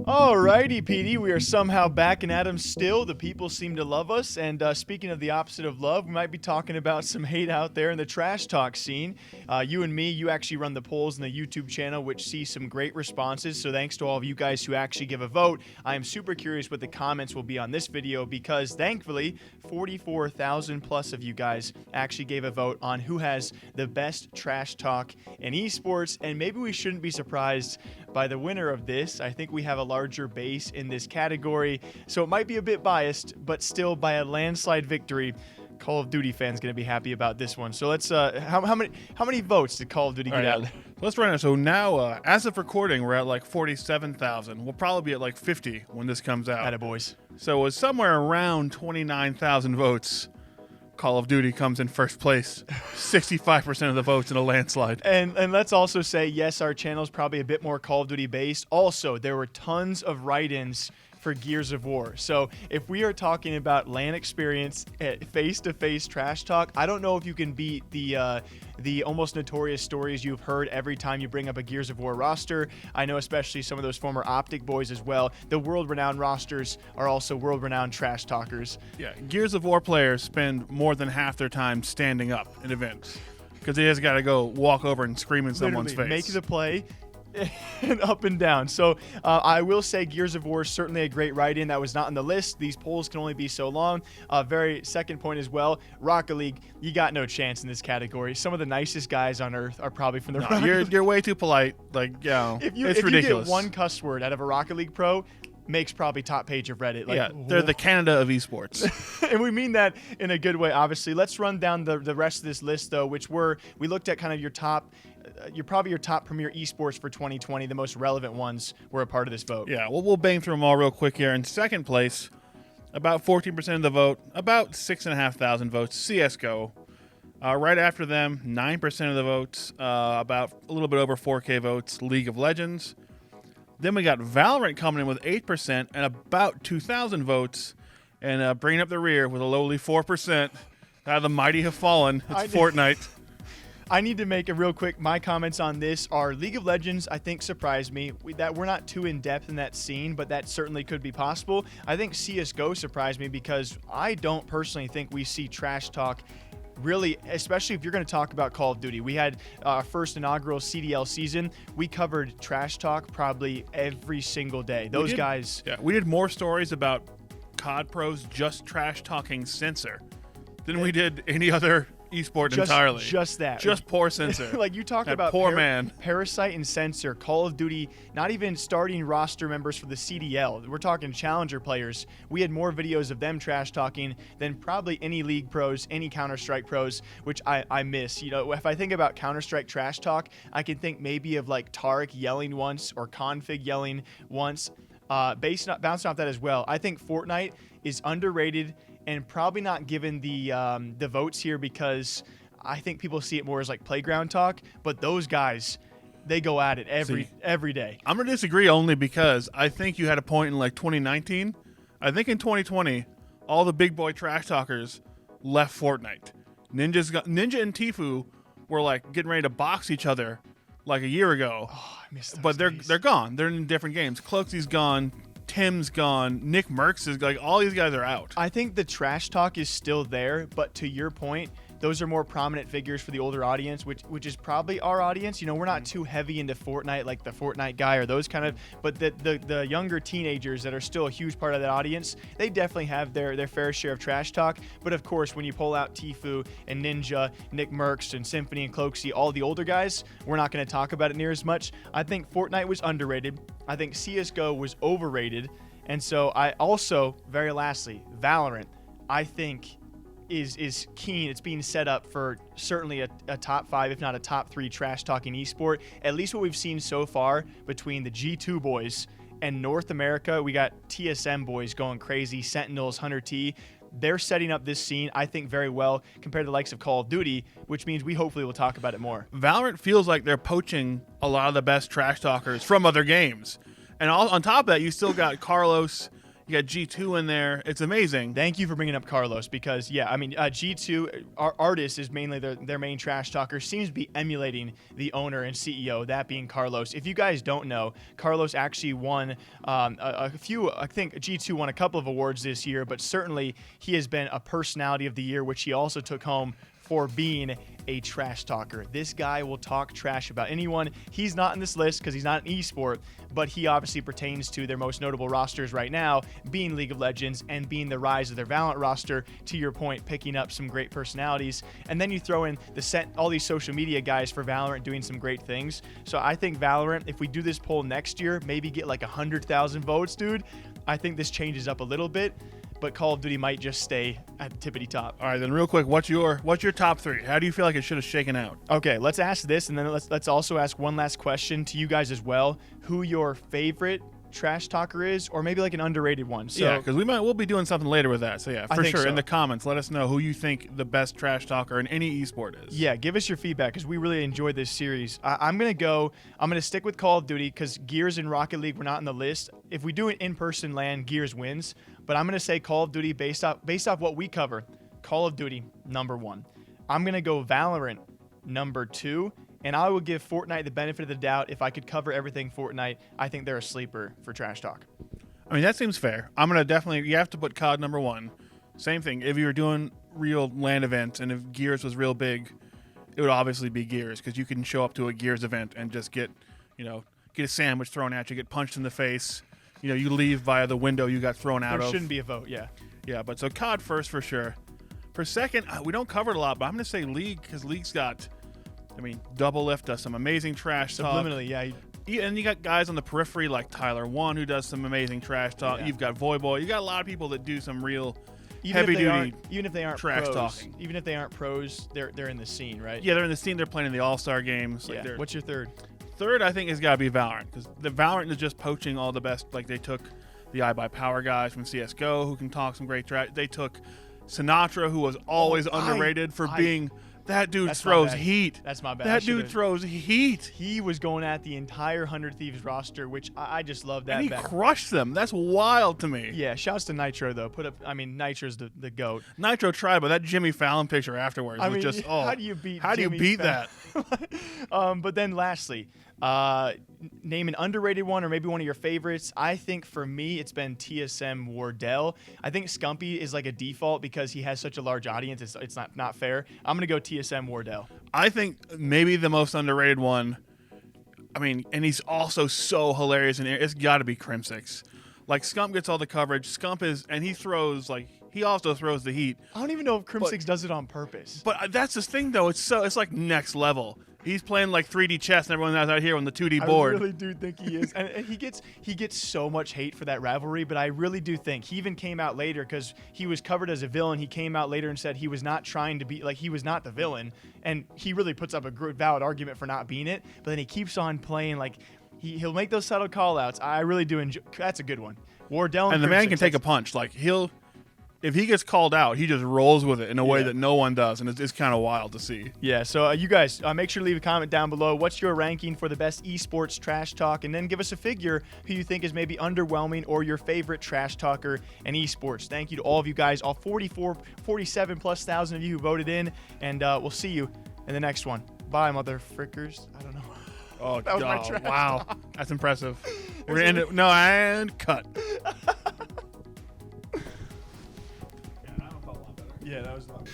Alrighty, PD, we are somehow back and at 'em still. The people seem to love us. And speaking of the opposite of love, we might be talking about some hate out there in the trash talk scene. You and me, you actually run the polls in the YouTube channel, which see some great responses. So thanks to all of you guys who actually give a vote. I am super curious what the comments will be on this video because thankfully, 44,000 plus of you guys actually gave a vote on who has the best trash talk in esports. And maybe we shouldn't be surprised by the winner of this. I think we have a larger base in this category, so it might be a bit biased, but still by a landslide victory. Call of Duty fans gonna be happy about this one. So let's how many votes did Call of Duty get out? Let's run it. So now, as of recording, we're at like 47,000. We'll probably be at like 50 when this comes out. Attaboys. So it was somewhere around 29,000 votes. Call of Duty comes in first place, 65% of the votes in a landslide. And let's also say, yes, our channel is probably a bit more Call of Duty based. Also, there were tons of write-ins for Gears of War. So if we are talking about LAN experience, face-to-face trash talk, I don't know if you can beat the almost notorious stories you've heard every time you bring up a Gears of War roster. I know especially some of those former Optic boys as well. The world-renowned rosters are also world-renowned trash talkers. Yeah, Gears of War players spend more than half their time standing up in events because they just got to go walk over and scream in someone's face. Make the play. And up and down. So I will say Gears of War is certainly a great write-in that was not on the list. These polls can only be so long. Very second point as well, Rocket League, you got no chance in this category. Some of the nicest guys on earth are probably from the Rocket League. You're way too polite. Like, it's ridiculous. If you get one cuss word out of a Rocket League pro, makes probably top page of Reddit. Like, yeah, they're the Canada of esports. And we mean that in a good way, obviously. Let's run down the rest of this list, though, which we looked at kind of your top, probably your top premier esports for 2020. The most relevant ones were a part of this vote. Yeah, well, we'll bang through them all real quick here. In second place, about 14% of the vote, about 6,500 votes, CSGO. Right after them, 9% of the votes, about a little bit over 4K votes, League of Legends. Then we got Valorant coming in with 8% and about 2,000 votes, and bringing up the rear with a lowly 4%. The mighty have fallen. It's Fortnite. I need to make a real quick. My comments on this are League of Legends, I think, surprised me. That we're not too in depth in that scene, but that certainly could be possible. I think CSGO surprised me because I don't personally think we see trash talk really, especially if you're going to talk about Call of Duty. We had our first inaugural CDL season. We covered trash talk probably every single day. Those guys. Yeah, we did more stories about COD pros just trash talking Censor than we did any other esport entirely. Just that. Just poor Censor. Like you talked about poor man. Parasite and Censor, Call of Duty, not even starting roster members for the CDL. We're talking challenger players. We had more videos of them trash talking than probably any League pros, any Counter-Strike pros, which I miss. You know, if I think about Counter-Strike trash talk, I can think maybe of like Tarek yelling once or Config yelling once. Bouncing off that as well, I think Fortnite is underrated and probably not given the votes here because I think people see it more as like playground talk. But those guys, they go at it every day. I'm gonna disagree only because I think you had a point in like 2019. I think in 2020, all the big boy trash talkers left Fortnite. Ninja and Tfue were like getting ready to box each other like a year ago. Oh, I missed those but days. they're gone. They're in different games. Cloakzy's gone. Tim's gone. Nick Merckx is like, all these guys are out. I think the trash talk is still there, but to your point, those are more prominent figures for the older audience, which is probably our audience. You know, we're not too heavy into Fortnite like the Fortnite guy or those kind of, but the younger teenagers that are still a huge part of that audience, they definitely have their fair share of trash talk. But of course, when you pull out Tfue and Ninja, Nick Merckx and Symphony and Cloakzy, all the older guys, we're not going to talk about it near as much. I think Fortnite was underrated. I think CSGO was overrated. And so I also, very lastly, Valorant, I think is keen. It's being set up for certainly a top 5, if not a top 3 trash talking esport. At least what we've seen so far between the G2 boys and North America, we got TSM boys going crazy, Sentinels, Hunter T. They're setting up this scene, I think, very well compared to the likes of Call of Duty, which means we hopefully will talk about it more. Valorant feels like they're poaching a lot of the best trash talkers from other games. And on top of that, you still got Carlos, You got G2 in there. It's amazing. Thank you for bringing up Carlos because, yeah, I mean, G2, our artist is mainly their main trash talker, seems to be emulating the owner and CEO, that being Carlos. If you guys don't know, Carlos actually won a few, I think G2 won a couple of awards this year, but certainly he has been a personality of the year, which he also took home for being a trash talker. This guy will talk trash about anyone. He's not in this list because he's not an esport, but he obviously pertains to their most notable rosters right now, being League of Legends and being the rise of their Valorant roster, to your point, picking up some great personalities. And then you throw in all these social media guys for Valorant doing some great things. So I think Valorant, if we do this poll next year, maybe get like 100,000 votes, dude, I think this changes up a little bit. But Call of Duty might just stay at the tippity top. All right, then real quick, what's your top 3? How do you feel like it should have shaken out? Okay, let's ask this, and then let's also ask one last question to you guys as well. Who your favorite trash talker is, or maybe like an underrated one. So, yeah, because we'll be doing something later with that. So yeah, for sure. So. In the comments, let us know who you think the best trash talker in any esport is. Yeah, give us your feedback because we really enjoyed this series. I'm gonna stick with Call of Duty because Gears and Rocket League were not on the list. If we do an in-person LAN, Gears wins. But I'm gonna say Call of Duty based off what we cover. Call of Duty #1. I'm gonna go Valorant #2. And I would give Fortnite the benefit of the doubt. If I could cover everything Fortnite, I think they're a sleeper for trash talk. I mean, that seems fair. I'm going to definitely, you have to put COD #1. Same thing. If you were doing real LAN events and if Gears was real big, it would obviously be Gears because you can show up to a Gears event and just get a sandwich thrown at you, get punched in the face. You leave via the window you got thrown out of. There shouldn't be a vote, yeah. Yeah, but so COD first for sure. For second, we don't cover it a lot, but I'm going to say League because League's got... Double Lift does some amazing trash talk. Subliminally, yeah. And you got guys on the periphery like Tyler One who does some amazing trash talk. Yeah. You've got Voyboy. You got a lot of people that do some real heavy duty. Even if they aren't trash pros, talking. Even if they aren't pros, they're in the scene, right? Yeah, they're in the scene. They're playing in the All-Star games. Yeah. What's your third? Third, I think, has got to be Valorant because the Valorant is just poaching all the best. Like they took the iBuyPower guys from CS:GO who can talk some great trash. They took Sinatra, who was always underrated for being. That dude throws heat. That's my bad. That dude throws heat. He was going at the entire 100 Thieves roster, which I just love that. And he crushed them. That's wild to me. Yeah, shouts to Nitro, though. Nitro's the GOAT. Nitro tried, but that Jimmy Fallon picture afterwards was just, how do you beat that? But then lastly, name an underrated one or maybe one of your favorites. I think for me, it's been TSM Wardell. I think Scumpy is like a default because he has such a large audience. It's not fair. I'm going to go TSM Wardell. I think maybe the most underrated one, and he's also so hilarious, and it's got to be Crimsix. Like, Scump gets all the coverage. Scump he also throws the heat. I don't even know if Crimsix does it on purpose. But that's the thing, though. It's like next level. He's playing like 3D chess, and everyone's out here on the 2D board. I really do think he is, and he gets so much hate for that rivalry. But I really do think he even came out later because he was covered as a villain. He came out later and said he was not trying to be he was not the villain, and he really puts up a good, valid argument for not being it. But then he keeps on playing he'll make those subtle call outs. I really do enjoy. That's a good one. Wardell and the man can take a punch. If he gets called out, he just rolls with it in a way that no one does, and it's kind of wild to see. Yeah, so you guys, make sure to leave a comment down below. What's your ranking for the best esports trash talk? And then give us a figure who you think is maybe underwhelming or your favorite trash talker in esports. Thank you to all of you guys, all 47+ thousand of you who voted in, and we'll see you in the next one. Bye, mother frickers. I don't know. Oh, that was my trash wow. Talk. That's impressive. We're going to end it. No, and cut. Yeah, that was not good.